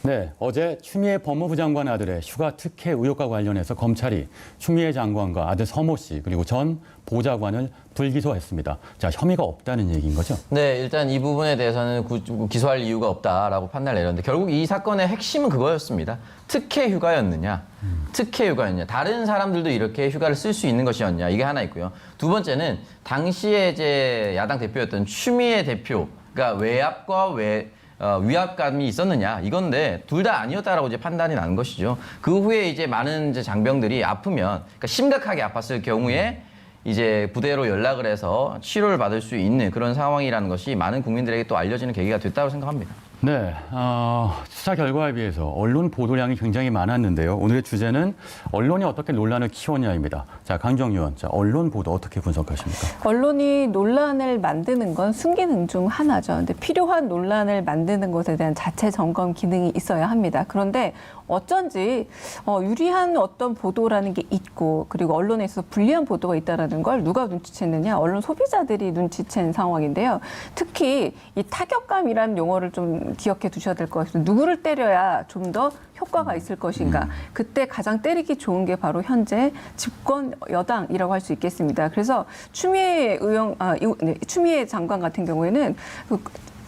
네, 어제 추미애 법무부 장관 아들의 휴가 특혜 의혹과 관련해서 검찰이 추미애 장관과 아들 서모 씨 그리고 전 보좌관을 불기소했습니다. 자, 혐의가 없다는 얘기인 거죠? 네, 일단 이 부분에 대해서는 기소할 이유가 없다라고 판단을 내렸는데 결국 이 사건의 핵심은 그거였습니다. 특혜 휴가였느냐, 특혜 휴가였냐, 다른 사람들도 이렇게 휴가를 쓸 수 있는 것이었냐, 이게 하나 있고요. 두 번째는 당시에 이제 야당 대표였던 추미애 대표가 외압과 위압감이 있었느냐 이건데 둘 다 아니었다라고 이제 판단이 난 것이죠. 그 후에 이제 많은 이제 장병들이 아프면 그러니까 심각하게 아팠을 경우에 이제 부대로 연락을 해서 치료를 받을 수 있는 그런 상황이라는 것이 많은 국민들에게 또 알려지는 계기가 됐다고 생각합니다. 네, 수사 결과에 비해서 언론 보도량이 굉장히 많았는데요. 오늘의 주제는 언론이 어떻게 논란을 키웠냐입니다. 자, 강정 의원, 자, 언론 보도 어떻게 분석하십니까? 언론이 논란을 만드는 건 순기능 중 하나죠. 근데 필요한 논란을 만드는 것에 대한 자체 점검 기능이 있어야 합니다. 그런데 어쩐지 유리한 어떤 보도라는 게 있고 그리고 언론에 있어서 불리한 보도가 있다는 걸 누가 눈치챘느냐? 언론 소비자들이 눈치챈 상황인데요. 특히 이 타격감이라는 용어를 좀 기억해 두셔야 될 것 같아요. 누구를 때려야 좀 더 효과가 있을 것인가. 그때 가장 때리기 좋은 게 바로 현재 집권 여당이라고 할 수 있겠습니다. 그래서 추미애 장관 같은 경우에는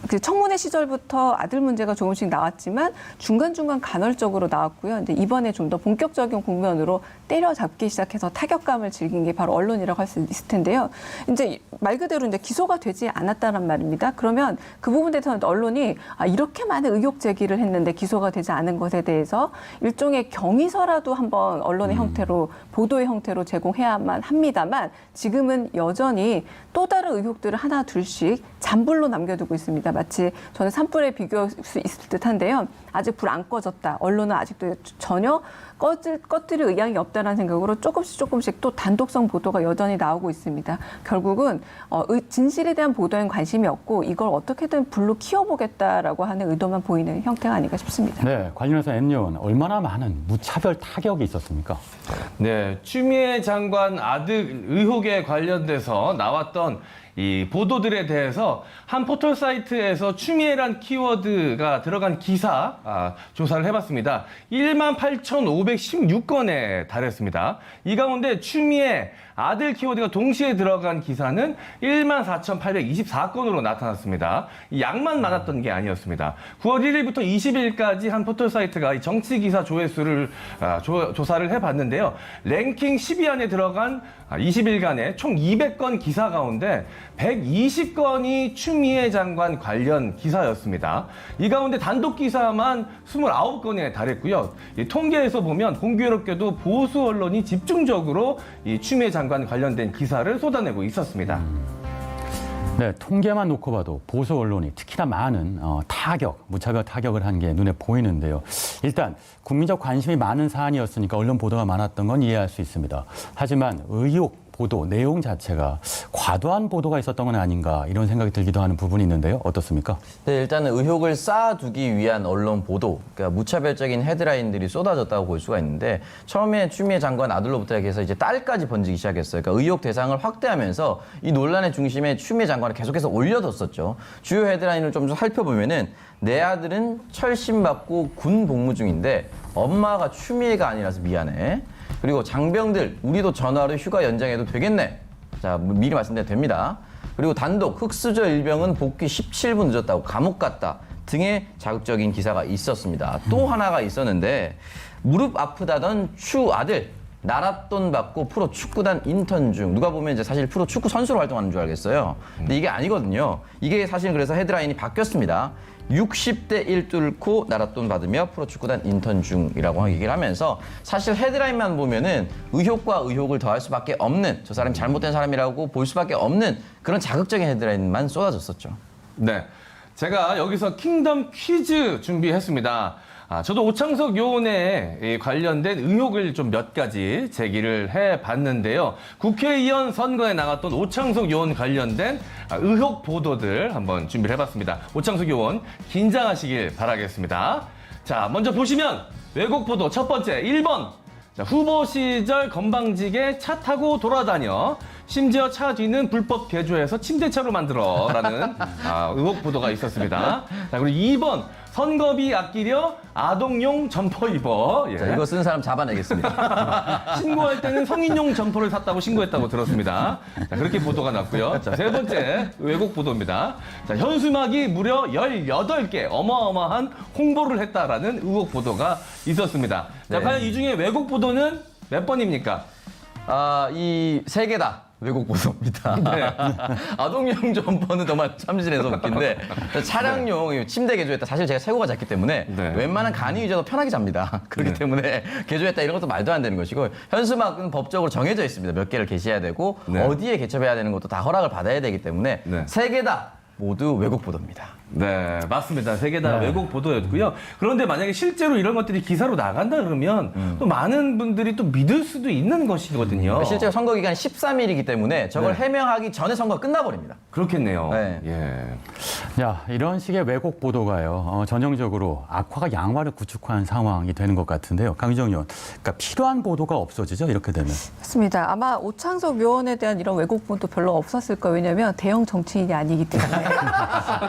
그 청문회 시절부터 아들 문제가 조금씩 나왔지만 중간중간 간헐적으로 나왔고요. 근데 이번에 좀 더 본격적인 국면으로 때려잡기 시작해서 타격감을 즐긴 게 바로 언론이라고 할 수 있을 텐데요. 이제 말 그대로 이제 기소가 되지 않았다는 말입니다. 그러면 그 부분에 대해서는 언론이 이렇게 많은 의혹 제기를 했는데 기소가 되지 않은 것에 대해서 일종의 경위서라도 한번 언론의 형태로 보도의 형태로 제공해야만 합니다만 지금은 여전히 또 다른 의혹들을 하나 둘씩 잔불로 남겨두고 있습니다. 마치 저는 산불에 비교할 수 있을 듯한데요. 아직 불 안 꺼졌다. 언론은 아직도 전혀 꺼뜨릴 의향이 없다는 생각으로 조금씩 또 단독성 보도가 여전히 나오고 있습니다. 결국은 진실에 대한 보도엔 관심이 없고 이걸 어떻게든 불로 키워보겠다라고 하는 의도만 보이는 형태가 아닌가 싶습니다. 네, 관련해서 N의원 얼마나 많은 무차별 타격이 있었습니까? 네, 추미애 장관 아들 의혹에 관련돼서 나왔던 이 보도들에 대해서 한 포털 사이트에서 추미애란 키워드가 들어간 기사 조사를 해봤습니다. 18,516건에 달했습니다. 이 가운데 추미애 아들 키워드가 동시에 들어간 기사는 14,824건으로 나타났습니다. 이 양만 많았던 게 아니었습니다. 9월 1일부터 20일까지 한 포털 사이트가 이 정치 기사 조회수를 조사를 해봤는데요. 랭킹 10위 안에 들어간 20일간의 총 200건 기사 가운데 120건이 추미애 장관 관련 기사였습니다. 이 가운데 단독 기사만 29건에 달했고요. 이 통계에서 보면 공교롭게도 보수 언론이 집중적으로 이 추미애 장관 관련된 기사를 쏟아내고 있었습니다. 네, 통계만 놓고 봐도 보수 언론이 특히나 많은 무차별 타격을 한 게 눈에 보이는데요. 일단 국민적 관심이 많은 사안이었으니까 언론 보도가 많았던 건 이해할 수 있습니다. 하지만 의혹 보도 내용 자체가 과도한 보도가 있었던 건 아닌가 이런 생각이 들기도 하는 부분이 있는데요. 어떻습니까? 네, 일단은 의혹을 쌓아두기 위한 언론 보도, 그러니까 무차별적인 헤드라인들이 쏟아졌다고 볼 수가 있는데 처음에 추미애 장관 아들로부터 해서 이제 딸까지 번지기 시작했어요. 그러니까 의혹 대상을 확대하면서 이 논란의 중심에 추미애 장관을 계속해서 올려뒀었죠. 주요 헤드라인을 좀 살펴보면은 내 아들은 철심받고 군 복무 중인데 엄마가 추미애가 아니라서 미안해. 그리고 장병들 우리도 전화로 휴가 연장해도 되겠네. 자, 미리 말씀드려도 됩니다. 그리고 단독 흑수저 일병은 복귀 17분 늦었다고 감옥 갔다 등의 자극적인 기사가 있었습니다. 또 하나가 있었는데 무릎 아프다던 추 아들 나랏돈 받고 프로 축구단 인턴 중 누가 보면 이제 사실 프로 축구 선수로 활동하는 줄 알겠어요. 근데 이게 아니거든요. 이게 사실 그래서 헤드라인이 바뀌었습니다. 60대 1 뚫고 나랏돈 받으며 프로축구단 인턴 중이라고 얘기를 하면서 사실 헤드라인만 보면은 의혹과 의혹을 더할 수밖에 없는 저 사람이 잘못된 사람이라고 볼 수밖에 없는 그런 자극적인 헤드라인만 쏟아졌었죠. 네, 제가 여기서 킹덤 퀴즈 준비했습니다. 저도 오창석 요원에 관련된 의혹을 좀 몇 가지 제기를 해봤는데요. 국회의원 선거에 나갔던 오창석 요원 관련된 의혹 보도들 한번 준비를 해봤습니다. 오창석 요원 긴장하시길 바라겠습니다. 자, 먼저 보시면 왜곡 보도 첫 번째 1번. 자, 후보 시절 건방지게 차 타고 돌아다녀. 심지어 차 뒤는 불법 개조해서 침대차로 만들어라는 의혹 보도가 있었습니다. 자, 그리고 2번. 선거비 아끼려 아동용 점퍼 입어. 예. 자, 이거 쓴 사람 잡아내겠습니다. 신고할 때는 성인용 점퍼를 샀다고 신고했다고 들었습니다. 자, 그렇게 보도가 났고요. 자, 세 번째 왜곡 보도입니다. 자, 현수막이 무려 18개 어마어마한 홍보를 했다라는 의혹 보도가 있었습니다. 자, 네. 과연 이 중에 왜곡 보도는 몇 번입니까? 이 세 개다. 왜곡 보도입니다. 아동용 점퍼는 정말 참신해서 웃긴데 차량용 침대 개조했다. 사실 제가 최고가 잦기 때문에 네. 웬만한 간이 유저도 편하게 잡니다. 그렇기 때문에 개조했다 이런 것도 말도 안 되는 것이고 현수막은 법적으로 정해져 있습니다. 몇 개를 게시해야 되고 네. 어디에 개첩해야 되는 것도 다 허락을 받아야 되기 때문에 네. 세 개다 모두 왜곡 보도입니다. 네, 맞습니다. 세 개 다 네. 왜곡 보도였고요. 그런데 만약에 실제로 이런 것들이 기사로 나간다 그러면 또 많은 분들이 또 믿을 수도 있는 것이거든요. 실제로 선거 기간이 13일이기 때문에 저걸 네. 해명하기 전에 선거가 끝나버립니다. 그렇겠네요. 네. 예. 자, 이런 식의 왜곡 보도가요, 전형적으로 악화가 양화를 구축한 상황이 되는 것 같은데요. 강희정 의원, 그러니까 필요한 보도가 없어지죠, 이렇게 되면. 맞습니다. 아마 오창석 의원에 대한 이런 왜곡 보도 별로 없었을 거예요. 왜냐하면 대형 정치인이 아니기 때문에.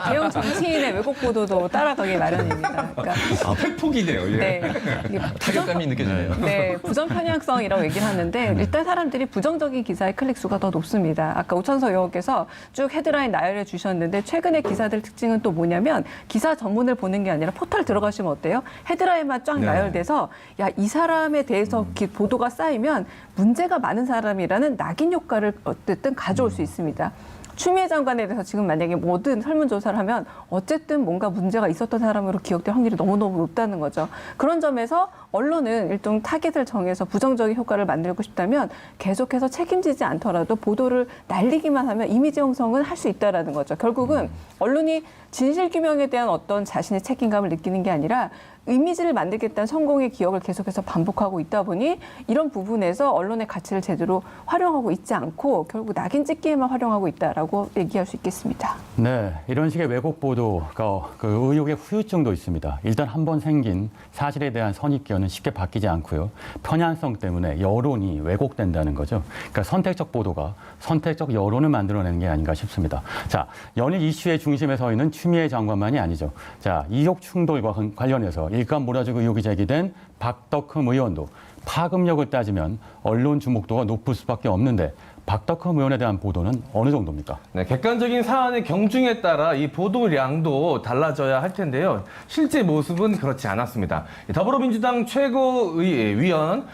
대형 정치인의 왜곡 보도도 따라가기 마련입니다. 그러니까 팩폭이네요. 예. 네. 이게 타격감이 느껴지네요. 네, 부정 편향성이라고 얘기를 하는데 일단 사람들이 부정적인 기사의 클릭 수가 더 높습니다. 아까 오창석 의원께서 쭉 헤드라인 나열해 주셨는데 최근의 기사들 특징은 또 뭐냐면 기사 전문을 보는 게 아니라 포털 들어가시면 어때요? 헤드라인만 쫙 네. 나열돼서 야, 이 사람에 대해서 보도가 쌓이면 문제가 많은 사람이라는 낙인 효과를 어쨌든 가져올 수 있습니다. 추미애 장관에 대해서 지금 만약에 모든 설문조사를 하면 어쨌든 뭔가 문제가 있었던 사람으로 기억될 확률이 너무너무 높다는 거죠. 그런 점에서 언론은 일종 타겟을 정해서 부정적인 효과를 만들고 싶다면 계속해서 책임지지 않더라도 보도를 날리기만 하면 이미지 형성은 할 수 있다라는 거죠. 결국은 언론이 진실규명에 대한 어떤 자신의 책임감을 느끼는 게 아니라 이미지를 만들겠다는 성공의 기억을 계속해서 반복하고 있다 보니 이런 부분에서 언론의 가치를 제대로 활용하고 있지 않고 결국 낙인 찍기에만 활용하고 있다라고 얘기할 수 있겠습니다. 네, 이런 식의 왜곡 보도가 그 의혹의 후유증도 있습니다. 일단 한번 생긴 사실에 대한 선입견은 쉽게 바뀌지 않고요. 편향성 때문에 여론이 왜곡된다는 거죠. 그러니까 선택적 보도가 선택적 여론을 만들어내는 게 아닌가 싶습니다. 자, 연일 이슈의 중심에 서 있는 추미애 장관만이 아니죠. 자, 이익 충돌과 관련해서 일감 몰아주기 의혹이 제기된 박덕흠 의원도 파급력을 따지면 언론 주목도가 높을 수밖에 없는데 박덕흠 의원에 대한 보도는 어느 정도입니까? 네, 객관적인 사안의 경중에 따라 이 보도량도 달라져야 할 텐데요. 실제 모습은 그렇지 않았습니다. 더불어민주당 최고위원이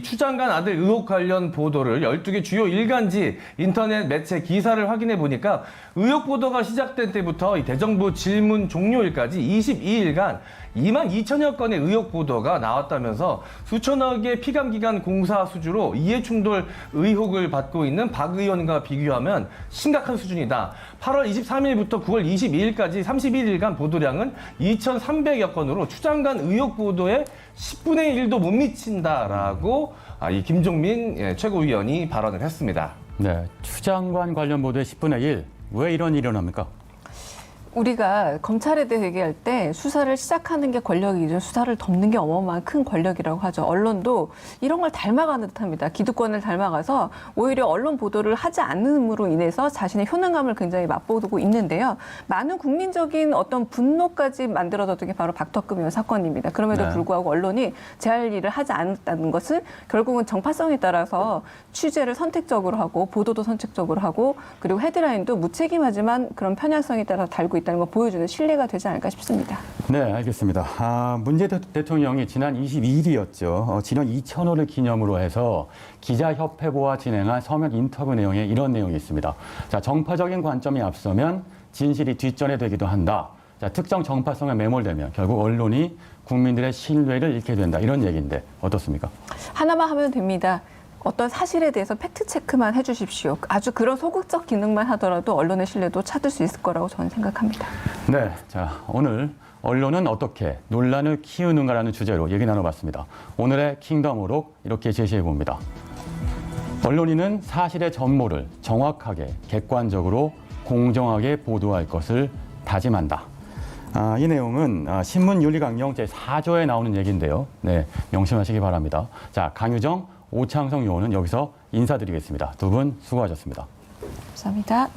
추 장관 아들 의혹 관련 보도를 12개 주요 일간지 인터넷 매체 기사를 확인해 보니까 의혹 보도가 시작된 때부터 이 대정부 질문 종료일까지 22일간 2만 2천여 건의 의혹 보도가 나왔다면서 수천억의 피감기관 공사 수주로 이해충돌 의혹을 받고 있는 박 의원과 비교하면 심각한 수준이다. 8월 23일부터 9월 22일까지 31일간 보도량은 2,300여 건으로 추 장관 의혹 보도에 10분의 1도 못 미친다라고 이 김종민 최고위원이 발언을 했습니다. 네, 추 장관 관련 보도의 10분의 1. 왜 이런 일이 일어납니까? 우리가 검찰에 대해 얘기할 때 수사를 시작하는 게 권력이죠. 수사를 덮는 게 어마어마한 큰 권력이라고 하죠. 언론도 이런 걸 닮아가는 듯합니다. 기득권을 닮아가서 오히려 언론 보도를 하지 않음으로 인해서 자신의 효능감을 굉장히 맛보고 있는데요. 많은 국민적인 어떤 분노까지 만들어졌던 게 바로 박덕흠 의원 사건입니다. 그럼에도 네. 불구하고 언론이 제 할 일을 하지 않았다는 것은 결국은 정파성에 따라서 취재를 선택적으로 하고 보도도 선택적으로 하고 그리고 헤드라인도 무책임하지만 그런 편향성에 따라 달고 있다는 걸 보여주는 신뢰가 되지 않을까 싶습니다. 네, 알겠습니다. 문재인 대통령이 지난 22일이었죠. 진원 2000호를 기념으로 해서 기자협회보와 진행한 서면 인터뷰 내용에 이런 내용이 있습니다. 자, 정파적인 관점이 앞서면 진실이 뒷전에 되기도 한다. 자, 특정 정파성에 매몰되면 결국 언론이 국민들의 신뢰를 잃게 된다. 이런 얘기인데 어떻습니까? 하나만 하면 됩니다. 어떤 사실에 대해서 팩트체크만 해주십시오. 아주 그런 소극적 기능만 하더라도 언론의 신뢰도 찾을 수 있을 거라고 저는 생각합니다. 네, 자, 오늘 언론은 어떻게 논란을 키우는가라는 주제로 얘기 나눠봤습니다. 오늘의 킹덤 오록 이렇게 제시해봅니다. 언론인은 사실의 전모를 정확하게, 객관적으로, 공정하게 보도할 것을 다짐한다. 이 내용은 신문윤리강령 제4조에 나오는 얘기인데요. 네, 명심하시기 바랍니다. 자, 강유정, 오창성 요원은 여기서 인사드리겠습니다. 두 분 수고하셨습니다. 감사합니다.